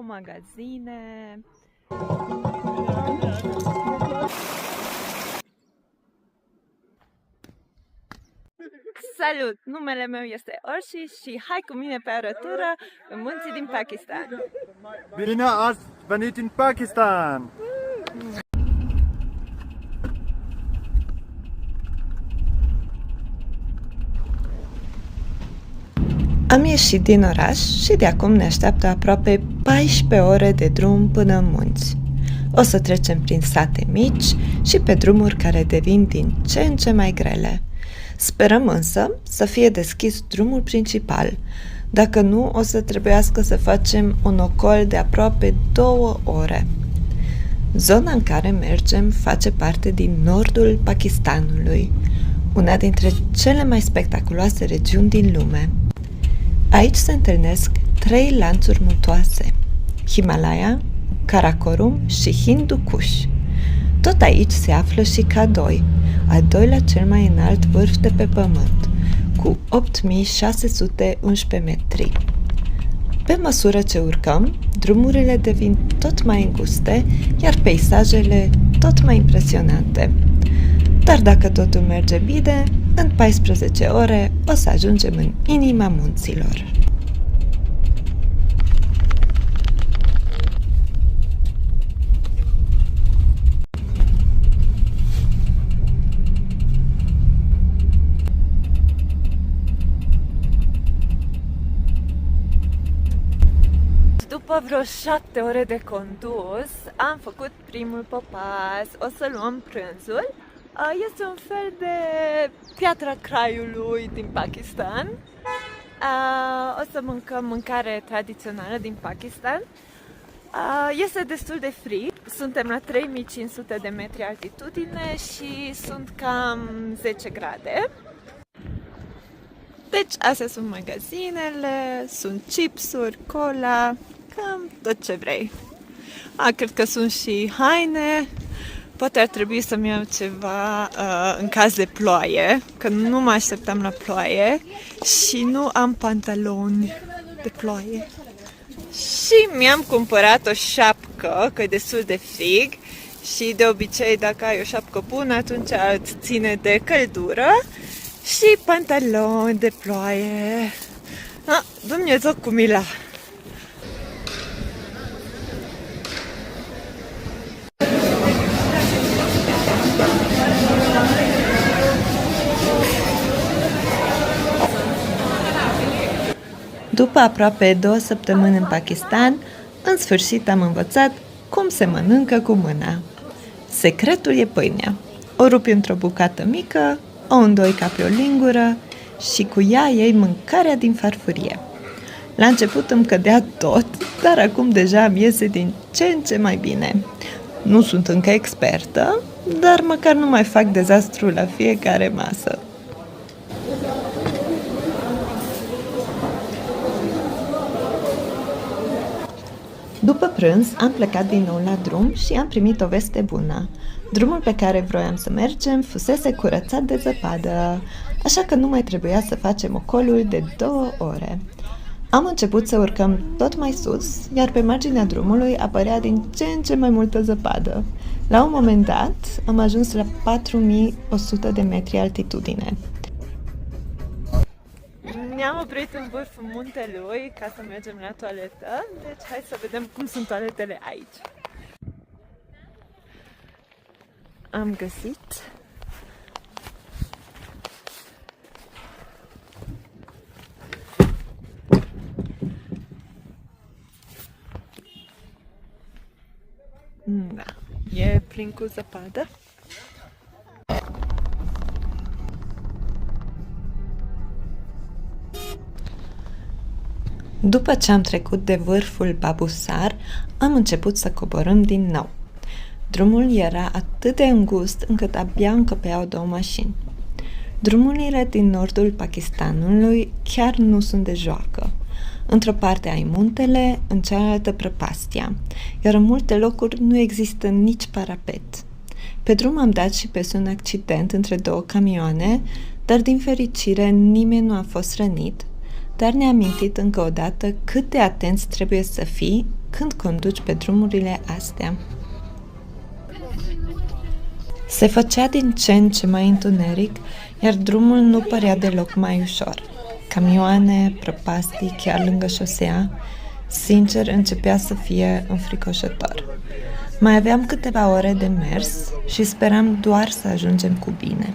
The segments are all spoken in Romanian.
Magazine. Salut! Numele meu este Orshi și hai cu mine pe arătură în munții din Pakistan. Bine ați venit în Pakistan! Am ieșit din oraș și de acum ne așteaptă aproape 14 ore de drum până în munți. O să trecem prin sate mici și pe drumuri care devin din ce în ce mai grele. Sperăm însă să fie deschis drumul principal. Dacă nu, o să trebuiască să facem un ocol de aproape 2 ore. Zona în care mergem face parte din nordul Pakistanului, una dintre cele mai spectaculoase regiuni din lume. Aici se întâlnesc 3 lanțuri muntoase, Himalaya, Karakorum și Hindu Kush. Tot aici se află și K2, al doilea cel mai înalt vârf de pe pământ, cu 8611 metri. Pe măsură ce urcăm, drumurile devin tot mai înguste, iar peisajele tot mai impresionante. Dar dacă totul merge bine, în 14 ore o să ajungem în inima munților. După vreo 7 ore de condus, am făcut primul popas. O să luăm prânzul. Este un fel de piatra craiului din Pakistan. O să mâncăm mâncare tradițională din Pakistan. Este destul de frig. Suntem la 3500 de metri altitudine și sunt cam 10 grade. Deci astea sunt magazinele, sunt chipsuri, cola, cam tot ce vrei. Cred că sunt și haine. Poate ar trebui să-mi iau ceva în caz de ploaie, că nu mă așteptam la ploaie și nu am pantaloni de ploaie. Și mi-am cumpărat o șapcă, că e destul de frig și de obicei dacă ai o șapcă bună atunci îți ține de căldură și pantaloni de ploaie. Dumnezeu cu mila! După aproape 2 săptămâni în Pakistan, în sfârșit am învățat cum se mănâncă cu mâna. Secretul e pâinea. O rupi într-o bucată mică, o îndoi ca pe o lingură și cu ea iei mâncarea din farfurie. La început îmi cădea tot, dar acum deja îmi iese din ce în ce mai bine. Nu sunt încă expertă, dar măcar nu mai fac dezastru la fiecare masă. După prânz, am plecat din nou la drum și am primit o veste bună. Drumul pe care vroiam să mergem fusese curățat de zăpadă, așa că nu mai trebuia să facem ocolul de 2 ore. Am început să urcăm tot mai sus, iar pe marginea drumului apărea din ce în ce mai multă zăpadă. La un moment dat, am ajuns la 4100 de metri altitudine. Ne-am oprit în vârful muntelui ca să mergem la toaletă, deci hai să vedem cum sunt toaletele aici. Am găsit da, e plin cu zăpadă. După ce am trecut de vârful Babusar, am început să coborâm din nou. Drumul era atât de îngust încât abia încăpeau 2 mașini. Drumurile din nordul Pakistanului chiar nu sunt de joacă. Într-o parte ai muntele, în cealaltă prăpastia, iar în multe locuri nu există nici parapet. Pe drum am dat și peste un accident între 2 camioane, dar din fericire nimeni nu a fost rănit, dar ne-a amintit încă o dată cât de atenți trebuie să fii când conduci pe drumurile astea. Se făcea din ce în ce mai întuneric, iar drumul nu părea deloc mai ușor. Camioane, prăpastii, chiar lângă șosea, sincer începea să fie înfricoșător. Mai aveam câteva ore de mers și speram doar să ajungem cu bine.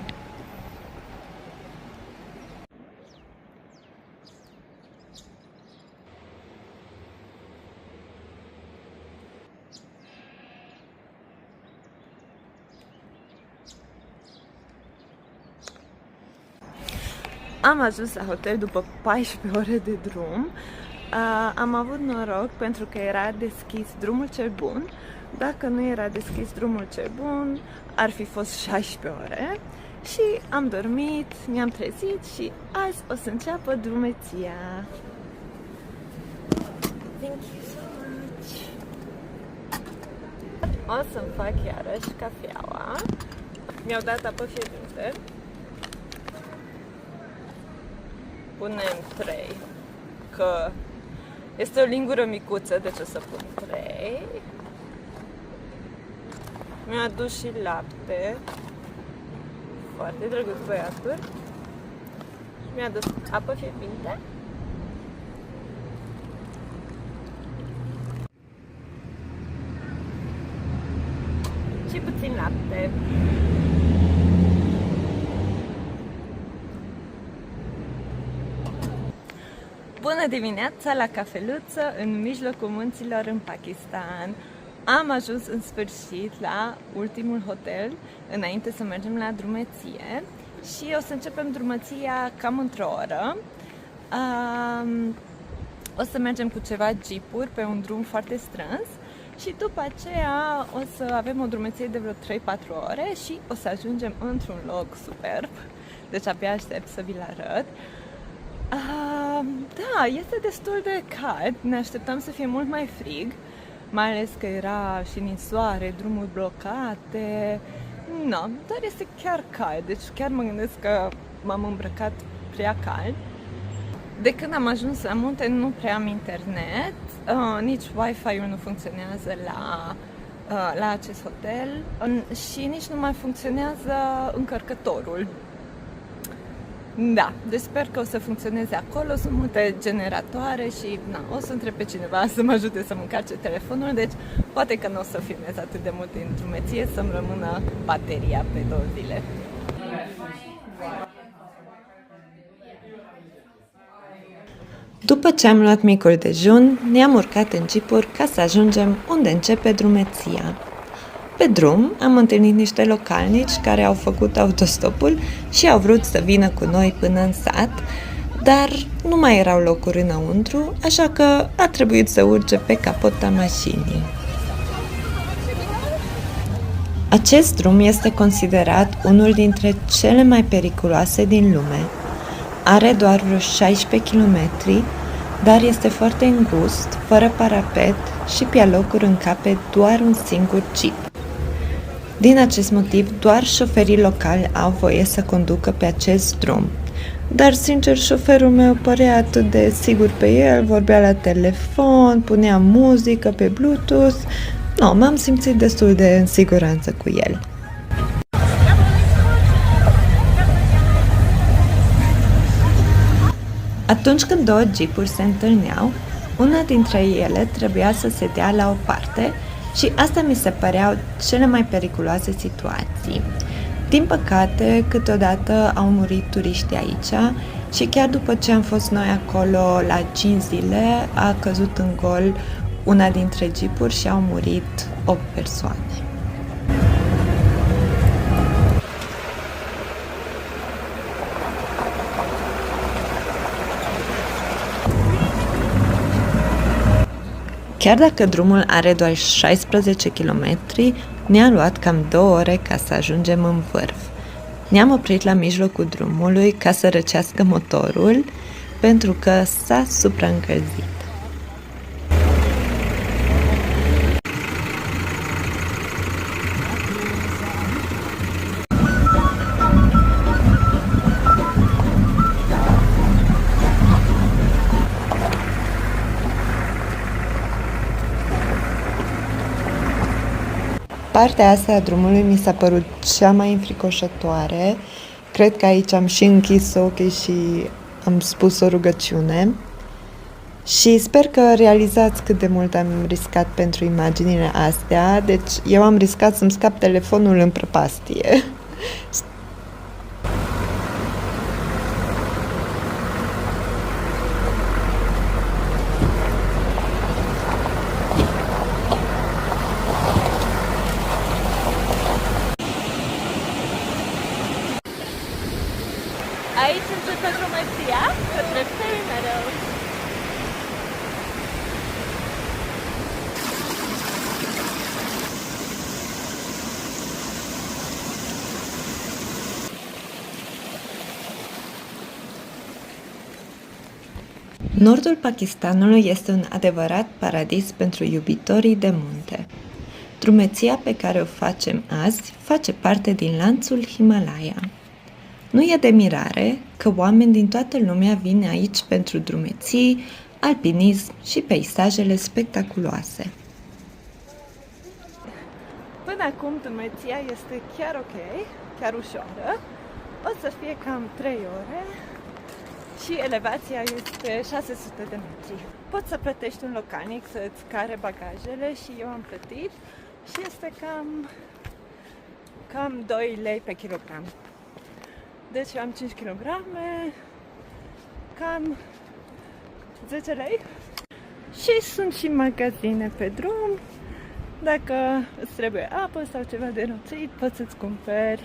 Am ajuns la hotel după 14 ore de drum. Am avut noroc pentru că era deschis drumul cel bun. Dacă nu era deschis drumul cel bun, ar fi fost 16 ore. Și am dormit, mi-am trezit și azi o să înceapă drumeția. Thank you so much! O să-mi fac iarăși cafeaua. Mi-au dat apă fierbinte. Punem 3, că este o lingură micuță, deci o să pun 3. Mi-a adus și lapte, foarte drăguț băiatul. Mi-a adus apă fierbinte. Și puțin lapte. Bună dimineața la cafeluță în mijlocul munților în Pakistan. Am ajuns în sfârșit la ultimul hotel înainte să mergem la drumeție și o să începem drumeția cam într-o oră. O să mergem cu ceva jeepuri pe un drum foarte strâns și după aceea o să avem o drumeție de vreo 3-4 ore și o să ajungem într-un loc superb, deci abia aștept să vi-l arăt. Da, este destul de cald, ne așteptam să fie mult mai frig, mai ales că era și ninsoare, drumuri blocate, no, dar este chiar cald, deci chiar mă gândesc că m-am îmbrăcat prea cald. De când am ajuns la munte nu prea am internet, nici Wi-Fi-ul nu funcționează la acest hotel și nici nu mai funcționează încărcătorul. Da, deci sper că o să funcționeze acolo, sunt multe generatoare și o să întreb pe cineva să mă ajute să-mi încarce telefonul, deci poate că nu o să filmez atât de mult din drumeție, să-mi rămână bateria pe 2 zile. După ce am luat micul dejun, ne-am urcat în jeepuri ca să ajungem unde începe drumeția. Pe drum am întâlnit niște localnici care au făcut autostopul și au vrut să vină cu noi până în sat, dar nu mai erau locuri înăuntru, așa că a trebuit să urce pe capota mașinii. Acest drum este considerat unul dintre cele mai periculoase din lume. Are doar vreo 16 km, dar este foarte îngust, fără parapet și pe alocuri încape doar un singur jeep. Din acest motiv, doar șoferii locali au voie să conducă pe acest drum. Dar, sincer, șoferul meu părea atât de sigur pe el, vorbea la telefon, punea muzică pe Bluetooth. M-am simțit destul de în siguranță cu el. Atunci când două jeepuri se întâlneau, una dintre ele trebuia să se dea la o parte și astea mi se păreau cele mai periculoase situații. Din păcate, câteodată au murit turiști aici și chiar după ce am fost noi acolo la 5 zile, a căzut în gol una dintre jeepuri și au murit 8 persoane. Chiar dacă drumul are doar 16 km, ne-a luat cam 2 ore ca să ajungem în vârf. Ne-am oprit la mijlocul drumului ca să răcească motorul, pentru că s-a supraîncălzit. partea asta a drumului mi s-a părut cea mai înfricoșătoare. Cred că aici am și închis ochii și am spus o rugăciune. Și sper că realizați cât de mult am riscat pentru imaginile astea. Deci eu am riscat să-mi scap telefonul în prăpastie. Aici începe drumeția către Fairy Meadows. Nordul Pakistanului este un adevărat paradis pentru iubitorii de munte. Drumeția pe care o facem azi face parte din lanțul Himalaya. Nu e de mirare că oameni din toată lumea vin aici pentru drumeții, alpinism și peisajele spectaculoase. Până acum drumeția este chiar ok, chiar ușoară. O să fie cam 3 ore și elevația este 600 de metri. Poți să plătești un localnic să-ți care bagajele și eu am plătit și este cam 2 lei pe kilogram. Deci eu am 5 kg, cam 10 lei. Și sunt și magazine pe drum. Dacă îți trebuie apă sau ceva de înălțit, poți să-ți cumperi.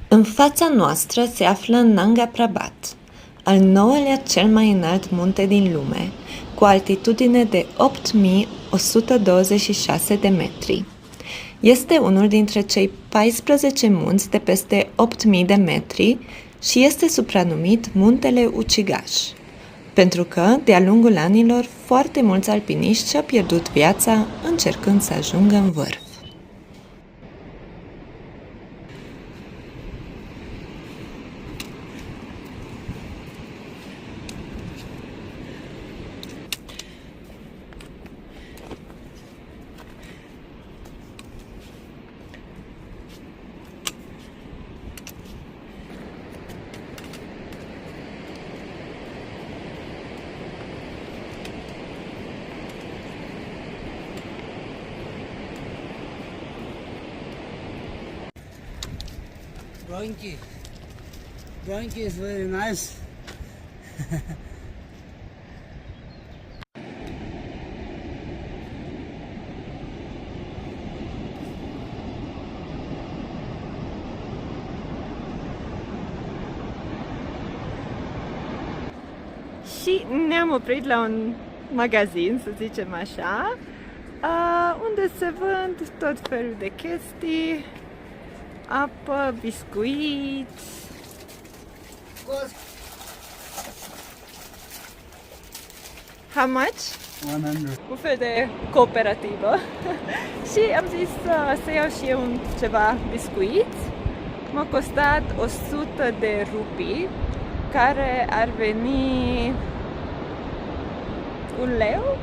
În fața noastră se află Nanga Parbat, al 9-lea cel mai înalt munte din lume, cu altitudine de 8126 de metri. Este unul dintre cei 14 munți de peste 8000 de metri și este supranumit Muntele Ucigaș, pentru că, de-a lungul anilor, foarte mulți alpiniști și-au pierdut viața încercând să ajungă în vârf. Bronchi. Bronchi is very nice. Și ne-am oprit la un magazin, să zicem așa, unde se vând tot felul de chestii, apă, biscuiți. How much? 100. Un fel de cooperativă. Și am zis să iau și eu ceva biscuiți. M-a costat 100 de rupii, care ar veni 1 leu?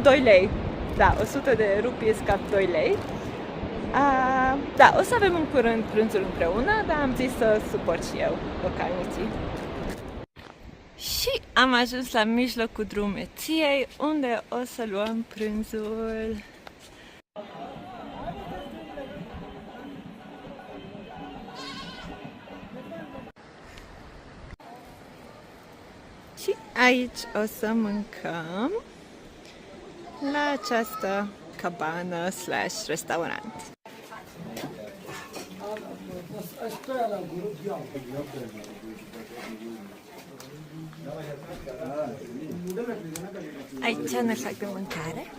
2 lei. Da, 100 de rupii sunt cam 2 lei. Da, o să avem în curând prânzul împreună, dar am zis să suport și eu localnicii. Și am ajuns la mijlocul drumeției, unde o să luăm prânzul. Și aici o să mâncăm la această cabană / restaurant. Aici ne fac de mâncare.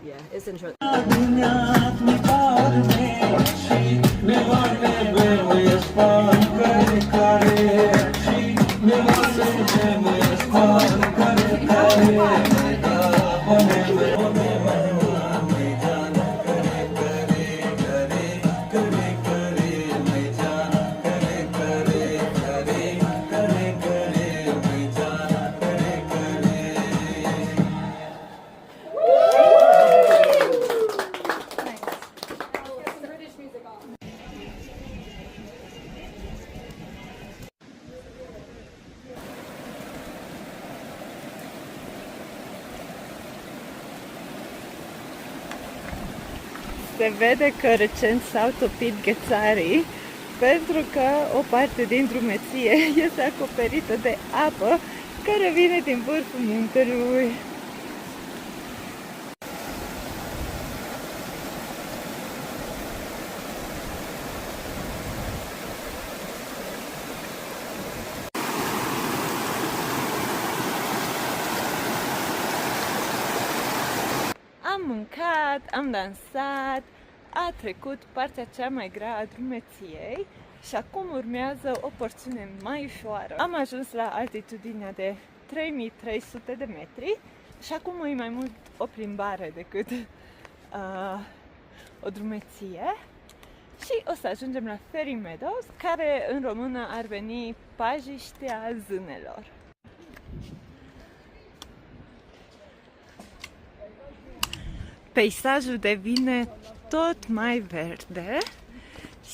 Yeah, it's interesting. Se vede că recent s-au topit ghețarii pentru că o parte din drumeție este acoperită de apă care vine din vârful muntelui. Am mâncat, am dansat, a trecut partea cea mai grea a drumeției și acum urmează o porțiune mai ușoară. Am ajuns la altitudinea de 3300 de metri și acum e mai mult o plimbare decât o drumeție și o să ajungem la Fairy Meadows, care în română ar veni Pajiștea Zânelor. Peisajul devine tot mai verde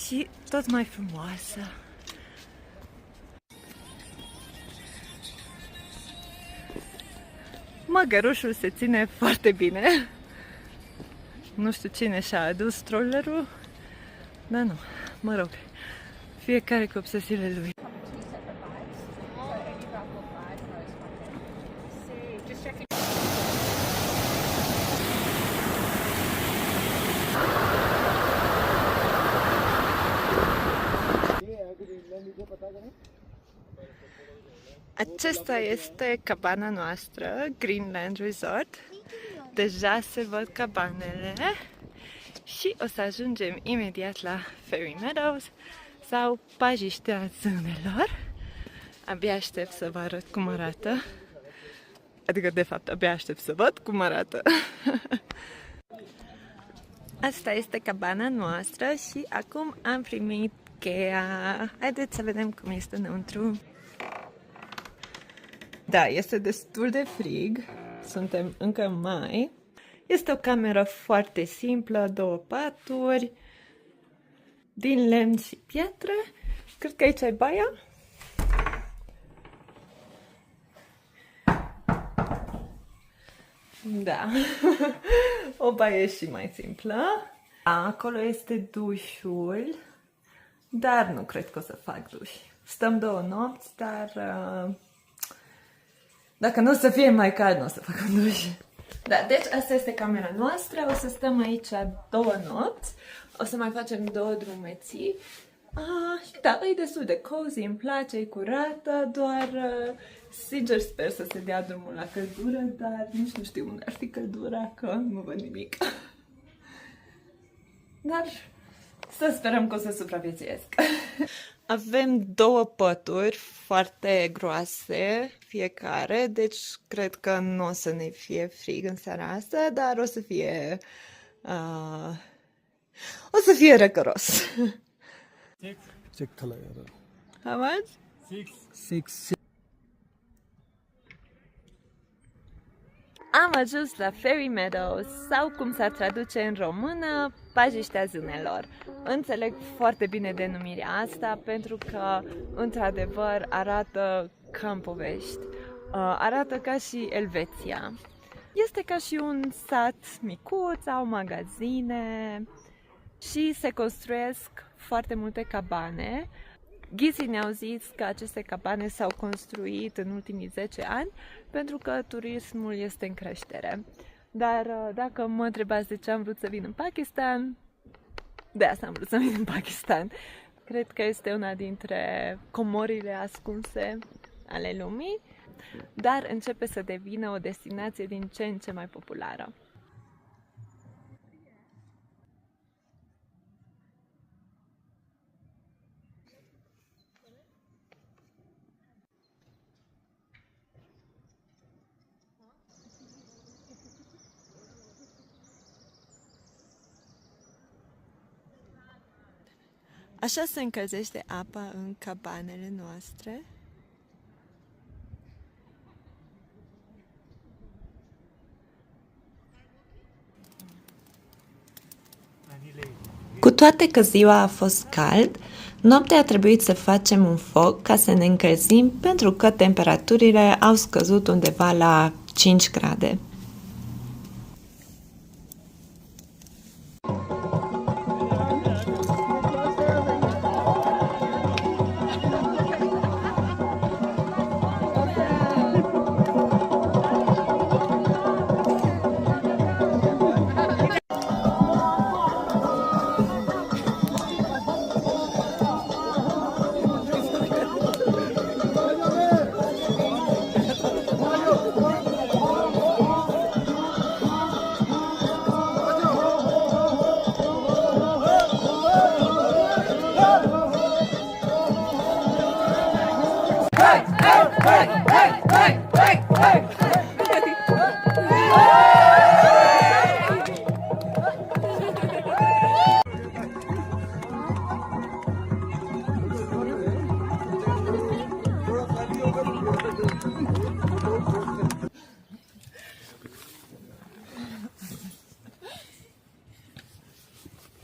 și tot mai frumoasă. Măgărușul se ține foarte bine. Nu știu cine și-a adus trollerul, dar nu, mă rog, fiecare cu obsesiile lui. Acesta este cabana noastră, Greenland Resort. Deja se văd cabanele și o să ajungem imediat la Fairy Meadows sau Pajiștea Zânelor. Abia aștept să vă arăt cum arată. Adică, de fapt, abia aștept să văd cum arată. Asta este cabana noastră și acum am primit cheia. Haideți să vedem cum este înăuntru. Da, este destul de frig. Suntem încă în mai. Este o cameră foarte simplă, 2 paturi, din lemn și pietre. Cred că aici e baia. Da, o baie și mai simplă. Acolo este dușul, dar nu cred că o să fac duș. Stăm 2 nopți, dar dacă nu o să fie mai cald, nu o să fac un duș. Da, deci asta este camera noastră, o să stăm aici 2 nopți, o să mai facem 2 drumeții. Și da, e destul de cozy, îmi place, e curată, doar sincer sper să se dea drumul la căldură, dar nici nu știu unde ar fi căldura, că nu văd nimic. Dar să sperăm că o să supraviețuiesc. Avem 2 pături foarte groase fiecare, deci cred că nu o să ne fie frig în seara asta, dar o să fie răcăros. How much? 6. Am ajuns la Fairy Meadows, sau cum s-ar traduce în română, Pajiștea Zânelor. Înțeleg foarte bine denumirea asta pentru că, într-adevăr, arată ca în povești. Arată ca și Elveția. Este ca și un sat micuț, au magazine și se construiesc foarte multe cabane. Ghizii ne-au zis că aceste cabane s-au construit în ultimii 10 ani pentru că turismul este în creștere. Dar dacă mă întrebați de ce am vrut să vin în Pakistan, de asta am vrut să vin în Pakistan. Cred că este una dintre comorile ascunse ale lumii, dar începe să devină o destinație din ce în ce mai populară. Așa se încălzește apa în cabanele noastre. Cu toate că ziua a fost cald, noaptea a trebuit să facem un foc ca să ne încălzim pentru că temperaturile au scăzut undeva la 5 grade.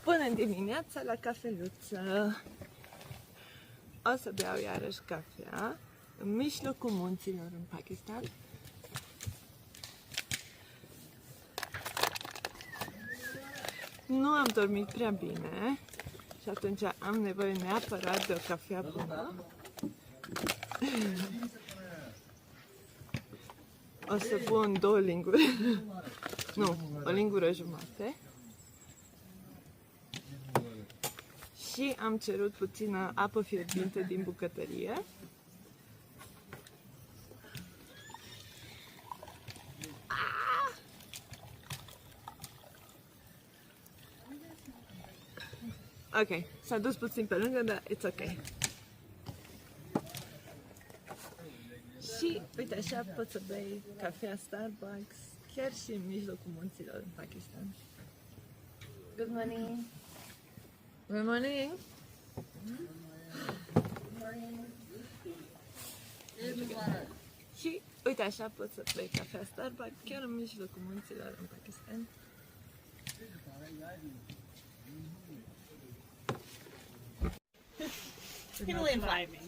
Până dimineața la cafeluță. O să beau iarăși cafea în mijlocul munților în Pakistan. Nu am dormit prea bine și atunci am nevoie neapărat de o cafea bună. O să pun 2 linguri, nu, o lingură jumate. Și am cerut puțină apă fierbinte din bucătărie. Ok, s-a dus puțin pe lângă, dar it's ok. Și uite așa poți să bei cafea Starbucks chiar și în mijlocul munților în Pakistan. Good morning! Good morning! Și uite așa poți să bei cafea Starbucks chiar în mijlocul munților în Pakistan. People invite me.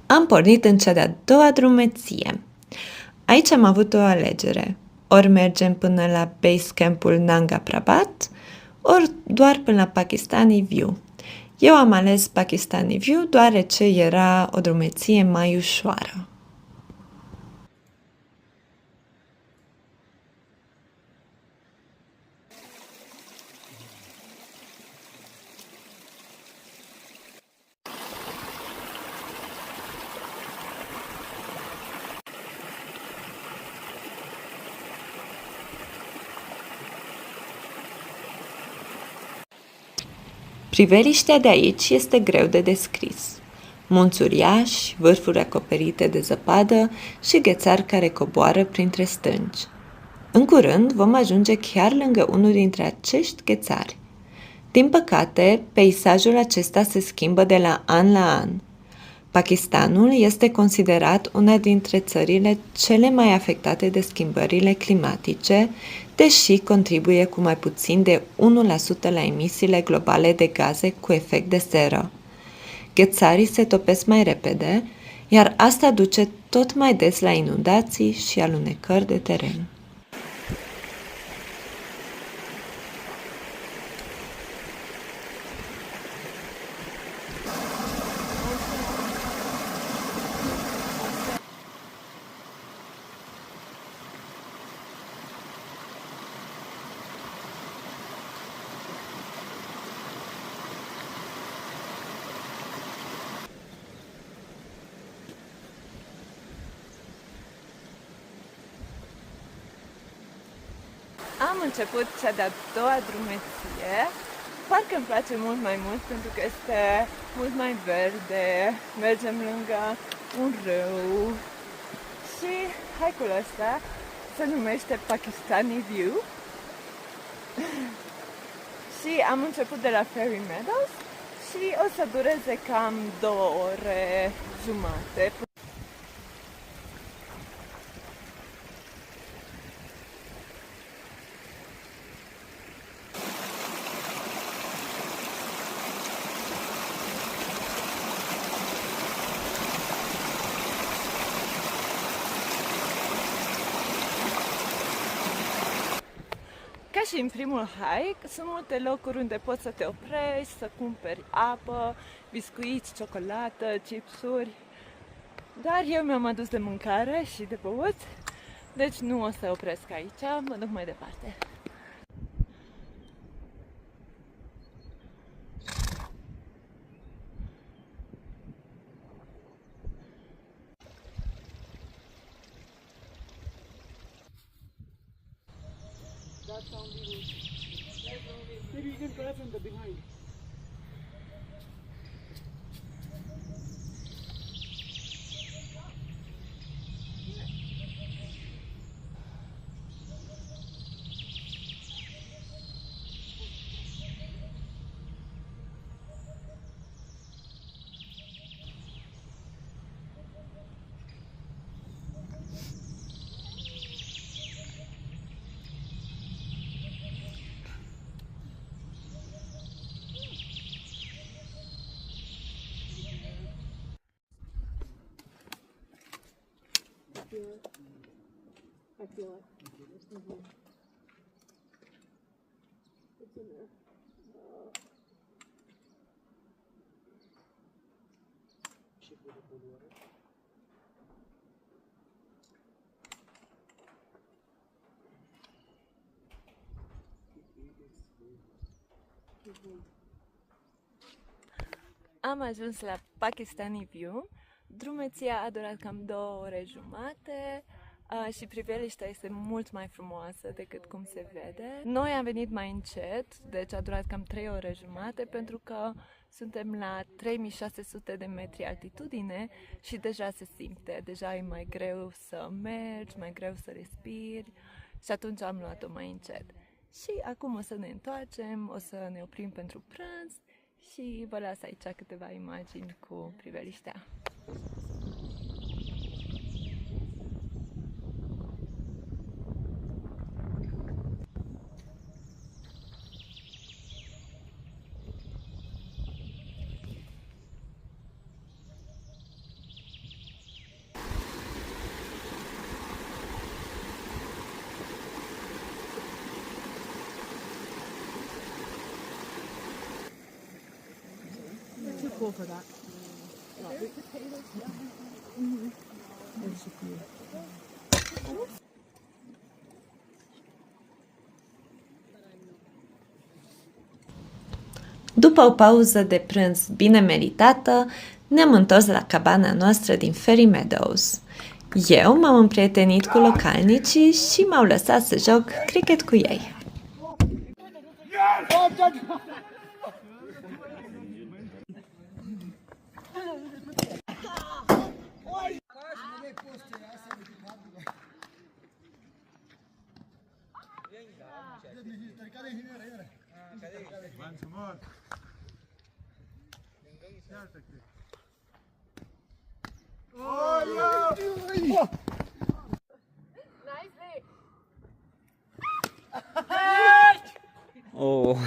Am pornit în cea de-a doua drumeție. Aici am avut o alegere. Ori mergem până la base camp-ul Nanga Parbat, ori doar până la Pakistani View. Eu am ales Pakistani View deoarece era o drumeție mai ușoară. Priveliștea de aici este greu de descris. Munți uriași, vârfuri acoperite de zăpadă și ghețari care coboară printre stânci. În curând vom ajunge chiar lângă unul dintre acești ghețari. Din păcate, peisajul acesta se schimbă de la an la an. Pakistanul este considerat una dintre țările cele mai afectate de schimbările climatice, deși contribuie cu mai puțin de 1% la emisiile globale de gaze cu efect de seră. Ghețarii se topesc mai repede, iar asta duce tot mai des la inundații și alunecări de teren. Am început cea de-a doua drumeție. Parcă îmi place mult mai mult pentru că este mult mai verde. Mergem lângă un râu. Și hike-ul ăsta se numește Pakistani View. Și am început de la Fairy Meadows și o să dureze cam 2 ore jumate. Ca și în primul hike, sunt multe locuri unde poți să te oprești, să cumperi apă, biscuiți, ciocolată, chipsuri. Dar eu mi-am adus de mâncare și de băut, deci nu o să opresc aici, mă duc mai departe. Maybe you can grab from the behind. I feel it. It's in there. Am ajuns la Pakistani View. Drumeția a durat cam 2 ore jumate și priveliștea este mult mai frumoasă decât cum se vede. Noi am venit mai încet, deci a durat cam 3 ore jumate pentru că suntem la 3600 de metri altitudine și deja se simte, deja e mai greu să mergi, mai greu să respiri și atunci am luat-o mai încet. Și acum o să ne întoarcem, o să ne oprim pentru prânz și vă las aici câteva imagini cu priveliștea. Too cool for that. După o pauză de prânz bine meritată, ne-am întors la cabana noastră din Fairy Meadows. Eu m-am împrietenit cu localnicii și m-au lăsat să joc cricket cu ei. Oh.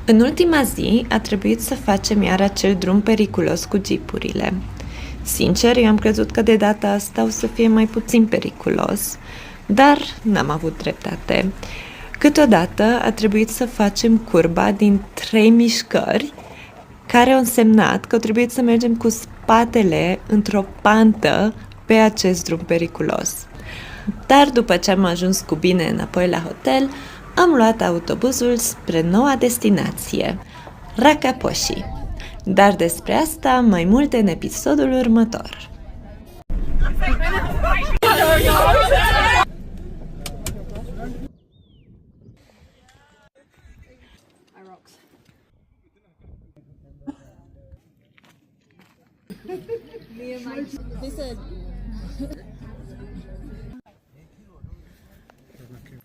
În ultima zi a trebuit să facem iar acel drum periculos cu jeepurile. Sincer, eu am crezut că de data asta o să fie mai puțin periculos, dar n-am avut dreptate. Câteodată a trebuit să facem curba din 3 mișcări, care au însemnat că a trebuit să mergem cu spatele într-o pantă pe acest drum periculos. Dar după ce am ajuns cu bine înapoi la hotel, am luat autobuzul spre noua destinație, Rakaposhi. Dar despre asta mai multe în episodul următor.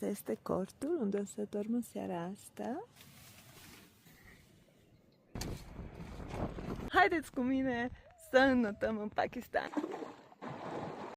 Este cortul unde o să dorm în seara asta. Haideți cu mine să înnotăm în Pakistan!